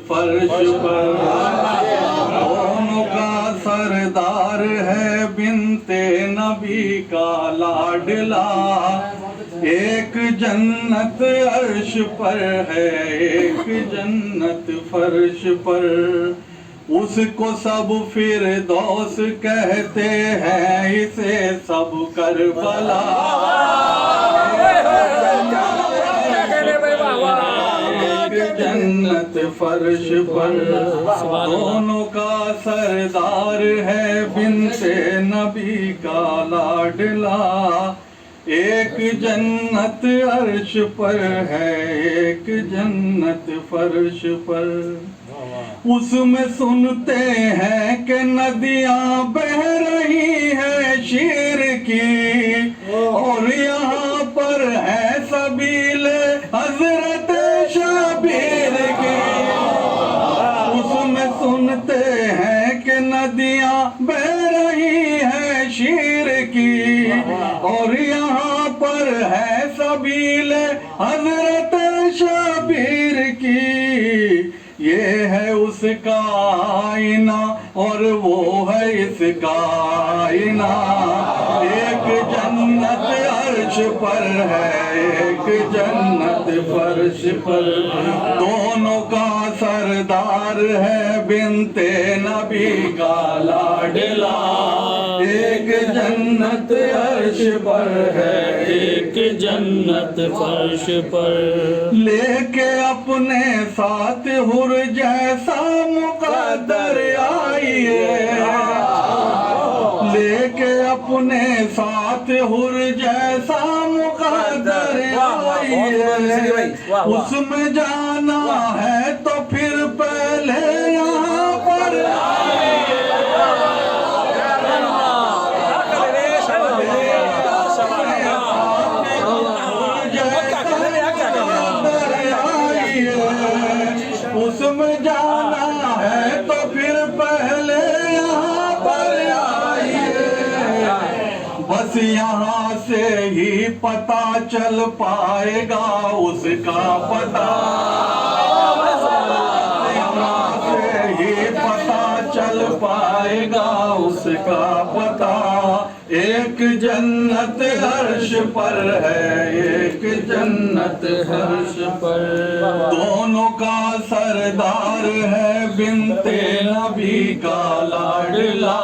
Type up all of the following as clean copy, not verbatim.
फर्श पर। दोनों का सरदार है बिनते नबी का लाडला। एक जन्नत अर्श पर है, एक जन्नत फर्श पर। उसको सब फिरदौस कहते हैं, इसे सब करबला। एक जन्नत फर्श पर। दोनों का सरदार है बिनते नबी का लाडला। एक जन्नत अर्श पर है, एक जन्नत फर्श पर। उसमें सुनते हैं कि नदियां बह रही है शीर की, और यहाँ पर है सबीले हजरत शबीर की। उसमें सुनते हैं कि नदियां बह रही है शीर की, और यहाँ पर है सबीले हजरत शबीर की। ये है उसका आईना और वो है इसका आईना। एक जन्नत अर्श पर है, एक जन्नत फर्श पर। दोनों का सरदार है बिनते नबी का लाडला। एक जन्नत अर्श पर है, एक जन्नत फर्श पर। लेके अपने साथ हुर जैसा मुकद्दर आइए। लेके अपने साथ हुर जैसा मुकद्दर आइए। उसमें जाना है तो फिर पहले यहाँ पर उसमें जाना है तो फिर पहले यहाँ पर आइए। बस यहाँ से ही पता चल पाएगा उसका पता। यहाँ से ही पता चल पाएगा उसका पता। एक जन्नत अर्श पर है, एक जन्नत अर्श पर। दोनों का सरदार है बिनते नबी का लाडला।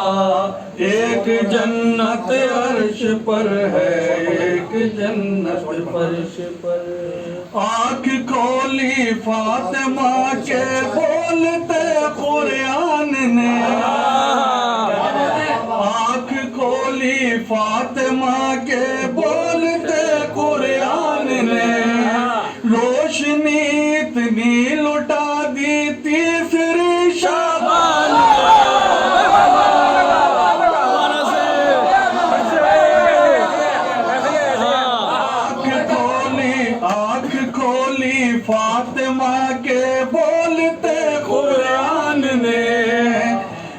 एक जन्नत अर्श पर है, एक जन्नत फर्श पर। आँख खोली फातिमा के बोलते कुरान ने। आँख खोली फातिमा के बोलते कुरान ने। रोशनी इतनी लुटा दी तीसरी शाबान। आँख खोली फातिमा के बोलते कुरान ने।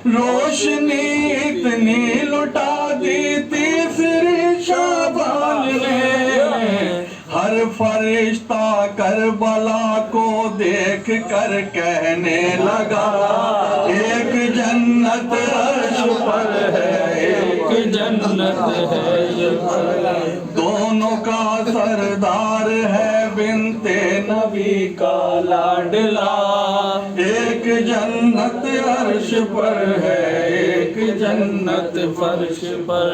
रोशनी इतनी लुटा दी तीसरी शाबान ने। हर फरिश्ता करबला को देख कर कहने लगा, एक जन्नत अर्श पर है, एक जन्नत है। दोनों का सरदार है बिनते नबी का लाडला। एक जन्नत अर्श पर है, एक जन्नत फर्श पर।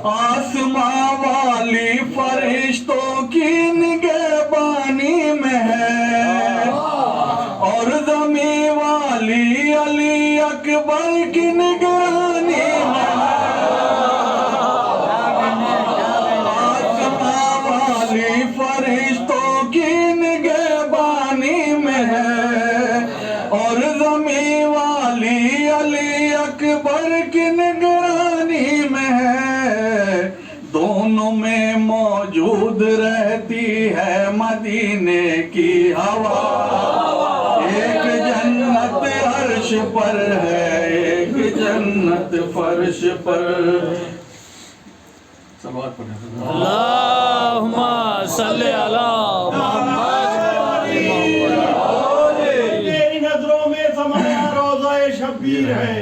आसमां वाली फरिश्तों की निगहबानी में है, और ज़मीं वाली अली अकबर की निगरानी में है। आसमां वाली फरिश्तों की निगहबानी में है, और ज़मीं वाली अली अकबर की निगरानी में है। दोनों में मौजूद रहती है मदीने की हवा। एक जन्नत अर्श पर है, एक जन्नत फर्श पर। सलवात पढ़ें। अल्लाहुम्मा सल्ली अला मुहम्मद। शब्बीर है।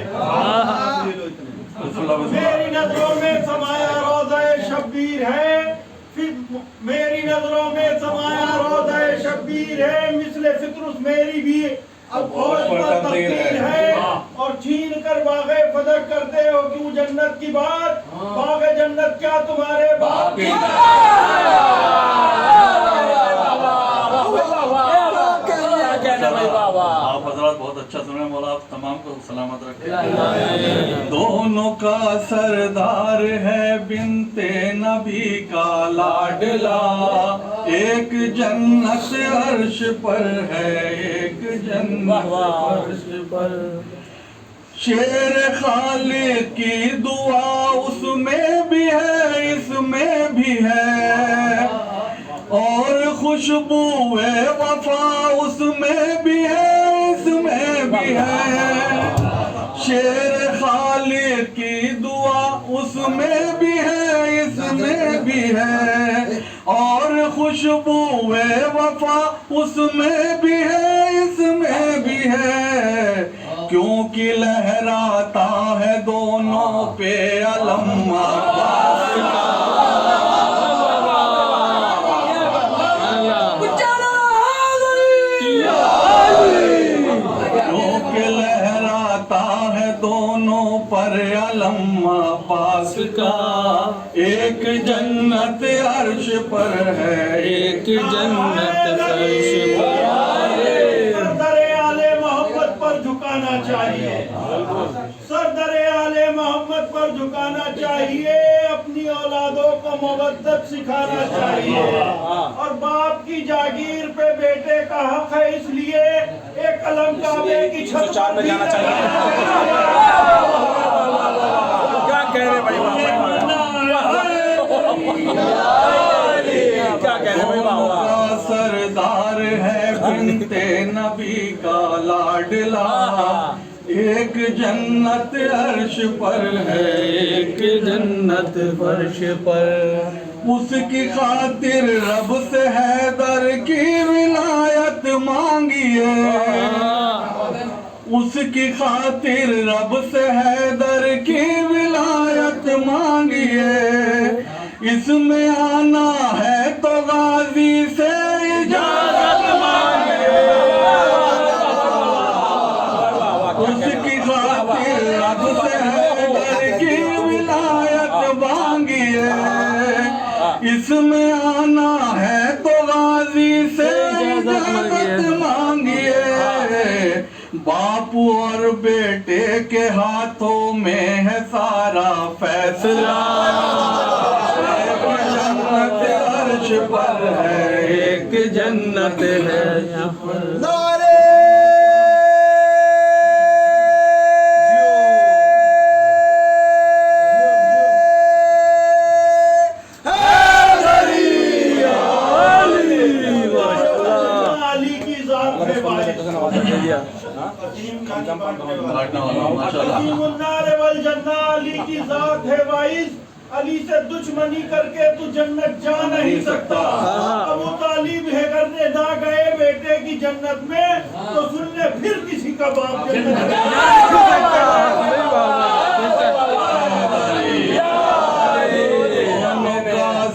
मेरी नजरों में समाया रोज़ा शब्बीर है, फिर मेरी नजरों में समाया रोज़ा शब्बीर है। मिसले फितरुस मेरी भी अब और तकदीर है, और छीन कर बागे फदक करते हो क्यों जन्नत की बात, बागे जन्नत क्या तुम्हारे बाप की आप हजरात बहुत अच्छा सुने, मौला आप तमाम को सलामत रखे। दोनों का सरदार है बिनते नबी का लाडला, एक जन्नत अर्श पर है, एक जन्नत अर्श पर। शेर खालिक की दुआ उसमें भी है, इसमें भी है, और खुशबूए वफा उसमें भी है, इसमें भी है। शेर खालिक की दुआ उसमें भी है, इसमें भी है, और खुशबूए वफा उसमें भी है, इसमें भी है। क्योंकि लहराता है दोनों पे अलम अब्बास का, दोनों पर अलम अब्बास का। एक जन्नत अर्श पर है, एक जन्नत अर्श पर। सरदरे आले मोहम्मद पर झुकाना चाहिए, सरदरे आले मोहम्मद पर झुकाना चाहिए। अपनी औलादों को मोहब्बत सिखाना चाहिए, और बाप की जागीर पे बेटे का हक है, इसलिए एक कलम काबे की छत पर जाना चाहिए। क्या कह रहे भाई क्या कह रहे भाई बाबा। सरदार है बिनते नबी का लाडला, एक जन्नत अर्श पर है, एक जन्नत फर्श पर। उसकी खातिर रब से हैदर की विलायत मांगिए, उसकी खातिर रब से हैदर की विलायत मांगिए। इसमें आना है तो गाजी से इजाजत मांगिए, उसकी खातिर रब से हैदर की विलायत मांगिए। इसमें आना है तो गाजी से इजाजत मांगिए। बाप और बेटे के हाथों में है सारा फैसला, एक जन्नत अर्श पर है, एक जन्नत है यहाँ पर। अली से दुश्मनी करके तू जन्नत जा नहीं सकता। अबू तालिब है करने ना गए बेटे की जन्नत में, तो सुन ले फिर किसी का बाप जन्नत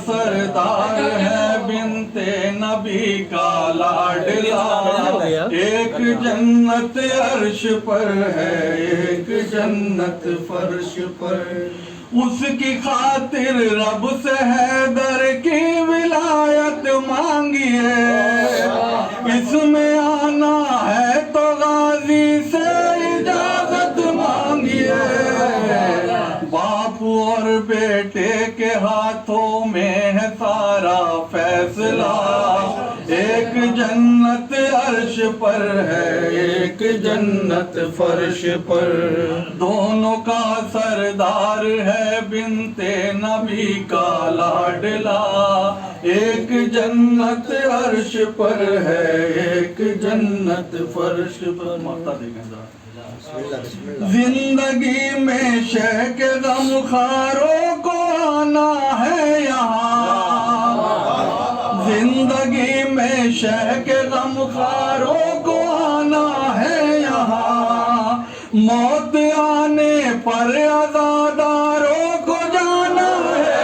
सरदार है बिनते नबी का लाडला, एक जन्नत अर्श पर है, एक जन्नत फर्श पर। उसकी खातिर रब से हैदर की विलायत मांगिए। इसमें आना है तो गाजी से इजाजत मांगिए। बाप और बेटे के हाथों में है सारा फैसला, एक जन्नत अर्श पर है, एक जन्नत फर्श पर। दोनों का सरदार है बिनते नबी का लाडला, एक जन्नत अर्श पर है, एक जन्नत फर्श पर। माता देखें जरा। जिंदगी में शह के गमखारों को आना है यहाँ, जिंदगी में शह के गमखारों को आना है यहाँ। मौत आने पर आजादारों को जाना है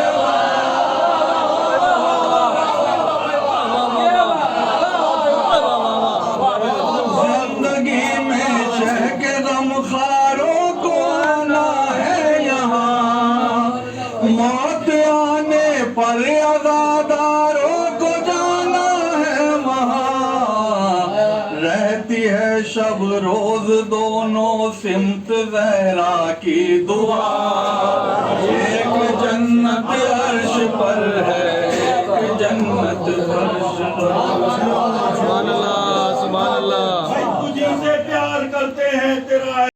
जिंदगी में शह के गमखारों को आना है यहाँ मौत आने पर आजादारों को जाना है वहाँ रहती है शब रोज दोनों सिमत ज़हरा की दुआ